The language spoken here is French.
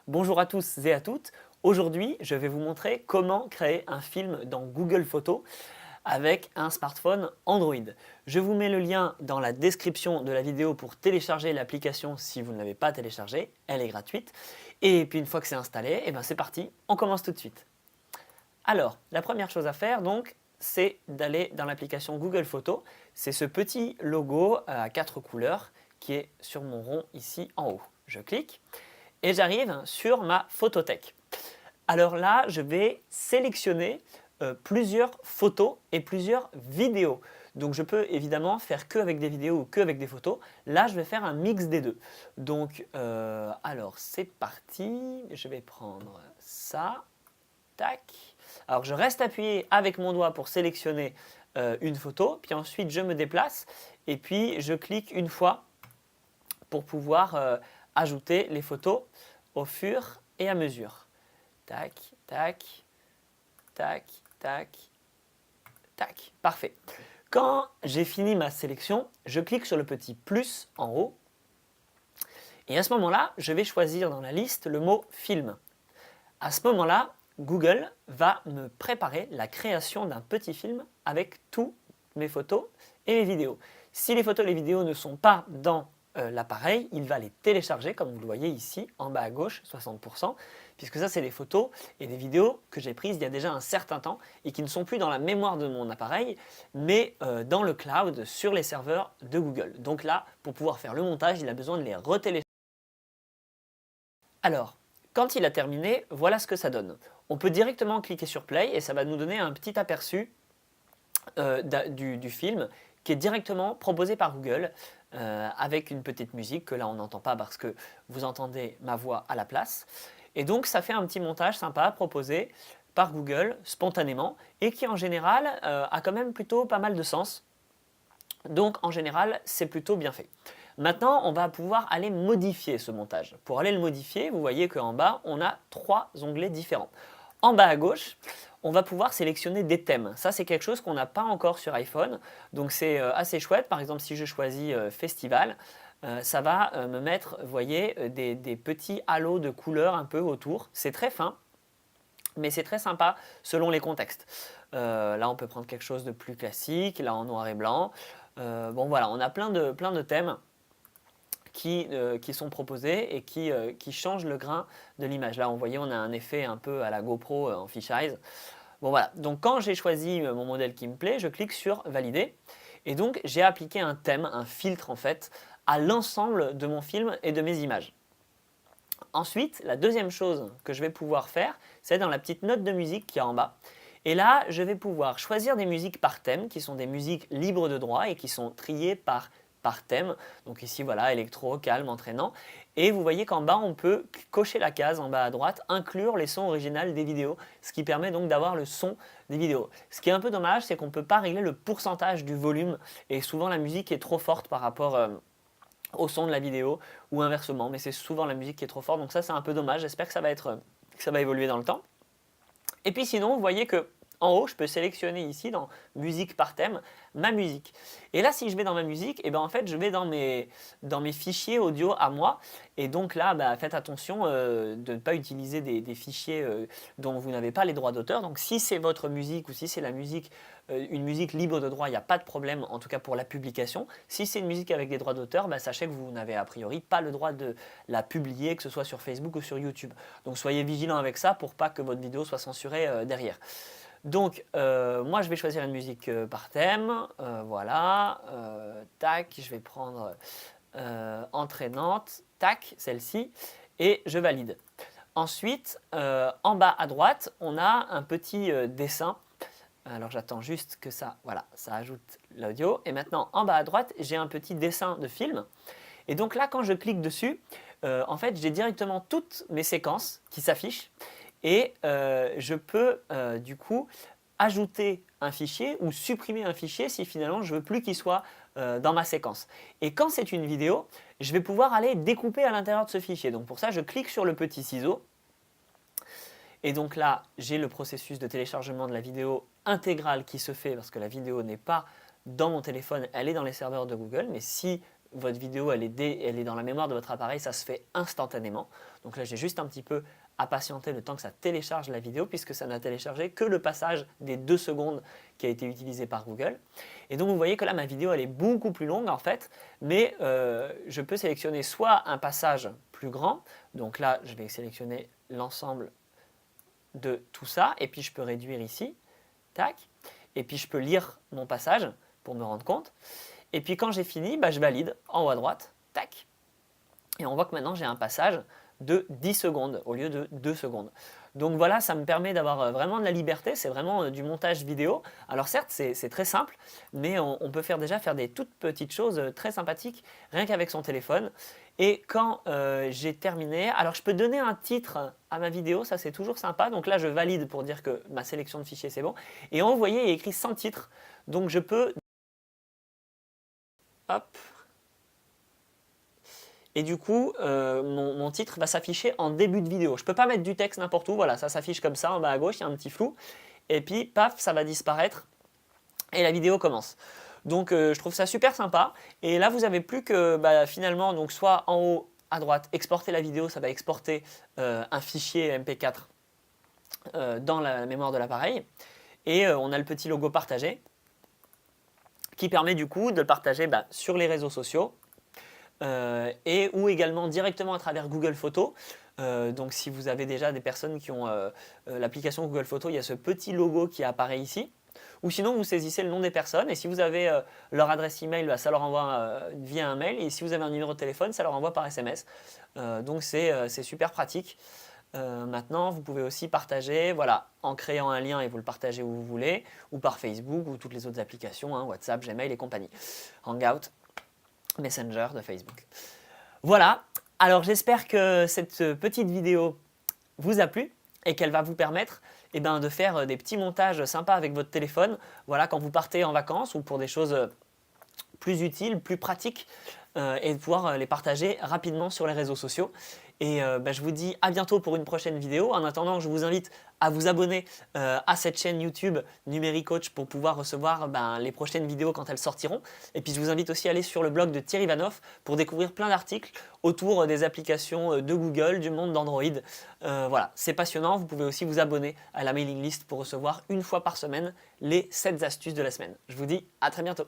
Bonjour à tous et à toutes. Aujourd'hui, je vais vous montrer comment créer un film dans Google Photos avec un smartphone Android. Je vous mets le lien dans la description de la vidéo pour télécharger l'application si vous ne l'avez pas téléchargée. Elle est gratuite. Et puis une fois que c'est installé, c'est parti, on commence tout de suite. Alors, la première chose à faire donc, c'est d'aller dans l'application Google Photos. C'est ce petit logo à 4 couleurs qui est sur mon rond ici en haut. Je clique et j'arrive sur ma photothèque. Alors là, je vais sélectionner plusieurs photos et plusieurs vidéos. Donc je peux évidemment faire que avec des vidéos ou que avec des photos. Là, je vais faire un mix des deux. Donc, alors c'est parti. Je vais prendre ça. Tac. Alors je reste appuyé avec mon doigt pour sélectionner une photo. Puis ensuite, je me déplace et puis je clique une fois pour pouvoir ajouter les photos au fur et à mesure. Tac, tac, tac, tac, tac. Parfait. Quand j'ai fini ma sélection, je clique sur le petit plus en haut. Et à ce moment-là, je vais choisir dans la liste le mot film. À ce moment-là, Google va me préparer la création d'un petit film avec toutes mes photos et mes vidéos. Si les photos et les vidéos ne sont pas dans l'appareil, il va les télécharger, comme vous le voyez ici, en bas à gauche, 60%, puisque ça, c'est des photos et des vidéos que j'ai prises il y a déjà un certain temps et qui ne sont plus dans la mémoire de mon appareil, mais dans le cloud, sur les serveurs de Google. Donc là, pour pouvoir faire le montage, il a besoin de les retélécharger. Alors, quand il a terminé, voilà ce que ça donne. On peut directement cliquer sur Play et ça va nous donner un petit aperçu du film qui est directement proposé par Google avec une petite musique que là on n'entend pas parce que vous entendez ma voix à la place. Et donc ça fait un petit montage sympa proposé par Google spontanément et qui en général a quand même plutôt pas mal de sens. Donc en général c'est plutôt bien fait. Maintenant on va pouvoir aller modifier ce montage. Pour aller le modifier, vous voyez qu'en bas on a 3 onglets différents. En bas à gauche, on va pouvoir sélectionner des thèmes. Ça, c'est quelque chose qu'on n'a pas encore sur iPhone. Donc, c'est assez chouette. Par exemple, si je choisis Festival, ça va me mettre, vous voyez, des petits halos de couleurs un peu autour. C'est très fin, mais c'est très sympa selon les contextes. Là, on peut prendre quelque chose de plus classique, là en noir et blanc. Bon, voilà, on a plein de thèmes qui sont proposés et qui changent le grain de l'image. Là, vous voyez, on a un effet un peu à la GoPro en fisheye. Bon voilà, donc quand j'ai choisi mon modèle qui me plaît, je clique sur valider. Et donc j'ai appliqué un thème, un filtre en fait, à l'ensemble de mon film et de mes images. Ensuite, la deuxième chose que je vais pouvoir faire, c'est dans la petite note de musique qui est en bas. Et là, je vais pouvoir choisir des musiques par thème, qui sont des musiques libres de droit et qui sont triées par thème. Donc ici, voilà, électro, calme, entraînant. Et vous voyez qu'en bas, on peut cocher la case en bas à droite, inclure les sons originaux des vidéos, ce qui permet donc d'avoir le son des vidéos. Ce qui est un peu dommage, c'est qu'on ne peut pas régler le pourcentage du volume et souvent la musique est trop forte par rapport au son de la vidéo ou inversement, mais c'est souvent la musique qui est trop forte, donc ça c'est un peu dommage. J'espère que ça va évoluer dans le temps. Et puis sinon, vous voyez que en haut, je peux sélectionner ici dans musique par thème, ma musique. Et là, si je vais dans ma musique, en fait, je vais dans mes fichiers audio à moi. Et donc là, faites attention de ne pas utiliser des fichiers dont vous n'avez pas les droits d'auteur. Donc si c'est votre musique ou si c'est la musique, une musique libre de droit, il n'y a pas de problème, en tout cas pour la publication. Si c'est une musique avec des droits d'auteur, sachez que vous n'avez a priori pas le droit de la publier, que ce soit sur Facebook ou sur YouTube. Donc soyez vigilant avec ça pour pas que votre vidéo soit censurée derrière. Donc, moi, je vais choisir une musique par thème. Voilà. Tac, je vais prendre entraînante. Tac, celle-ci. Et je valide. Ensuite, en bas à droite, on a un petit dessin. Alors, j'attends juste que ça, voilà, ça ajoute l'audio. Et maintenant, en bas à droite, j'ai un petit dessin de film. Et donc là, quand je clique dessus, en fait, j'ai directement toutes mes séquences qui s'affichent. Et je peux du coup ajouter un fichier ou supprimer un fichier si finalement je ne veux plus qu'il soit dans ma séquence. Et quand c'est une vidéo, je vais pouvoir aller découper à l'intérieur de ce fichier. Donc pour ça, je clique sur le petit ciseau. Et donc là, j'ai le processus de téléchargement de la vidéo intégrale qui se fait parce que la vidéo n'est pas dans mon téléphone, elle est dans les serveurs de Google. Mais si votre vidéo elle est dans la mémoire de votre appareil, ça se fait instantanément. Donc là j'ai juste un petit peu à patienter le temps que ça télécharge la vidéo puisque ça n'a téléchargé que le passage des 2 secondes qui a été utilisé par Google. Et donc vous voyez que là ma vidéo elle est beaucoup plus longue en fait, mais je peux sélectionner soit un passage plus grand, donc là je vais sélectionner l'ensemble de tout ça et puis je peux réduire ici, tac, et puis je peux lire mon passage pour me rendre compte. Et puis quand j'ai fini, je valide en haut à droite, tac, et on voit que maintenant j'ai un passage de 10 secondes au lieu de 2 secondes. Donc voilà, ça me permet d'avoir vraiment de la liberté, c'est vraiment du montage vidéo. Alors certes, c'est très simple, mais on peut déjà faire des toutes petites choses très sympathiques, rien qu'avec son téléphone. Et quand j'ai terminé, alors je peux donner un titre à ma vidéo, ça c'est toujours sympa. Donc là, je valide pour dire que ma sélection de fichiers c'est bon. Et en haut, vous voyez, il y a écrit sans titre. Donc je peux... Hop. Et du coup, mon titre va s'afficher en début de vidéo. Je ne peux pas mettre du texte n'importe où, voilà, ça s'affiche comme ça en bas à gauche, il y a un petit flou. Et puis, paf, ça va disparaître et la vidéo commence. Donc, je trouve ça super sympa. Et là, vous n'avez plus que finalement, donc soit en haut à droite, exporter la vidéo, ça va exporter un fichier MP4 dans la mémoire de l'appareil. Et on a le petit logo partager qui permet du coup de le partager sur les réseaux sociaux. Et ou également directement à travers Google Photos. Donc si vous avez déjà des personnes qui ont l'application Google Photos, il y a ce petit logo qui apparaît ici. Ou sinon vous saisissez le nom des personnes et si vous avez leur adresse email, ça leur envoie via un mail et si vous avez un numéro de téléphone, ça leur envoie par SMS. Donc c'est super pratique. Maintenant, vous pouvez aussi partager voilà, en créant un lien et vous le partagez où vous voulez, ou par Facebook ou toutes les autres applications, WhatsApp, Gmail et compagnie. Hangout. Messenger de Facebook. Voilà, alors j'espère que cette petite vidéo vous a plu et qu'elle va vous permettre de faire des petits montages sympas avec votre téléphone. Voilà, quand vous partez en vacances ou pour des choses plus utiles, plus pratiques et de pouvoir les partager rapidement sur les réseaux sociaux. Et je vous dis à bientôt pour une prochaine vidéo. En attendant, je vous invite à vous abonner à cette chaîne YouTube Numéricoach pour pouvoir recevoir les prochaines vidéos quand elles sortiront. Et puis je vous invite aussi à aller sur le blog de Thierry Vanoff pour découvrir plein d'articles autour des applications de Google, du monde d'Android. Voilà, c'est passionnant. Vous pouvez aussi vous abonner à la mailing list pour recevoir une fois par semaine les 7 astuces de la semaine. Je vous dis à très bientôt.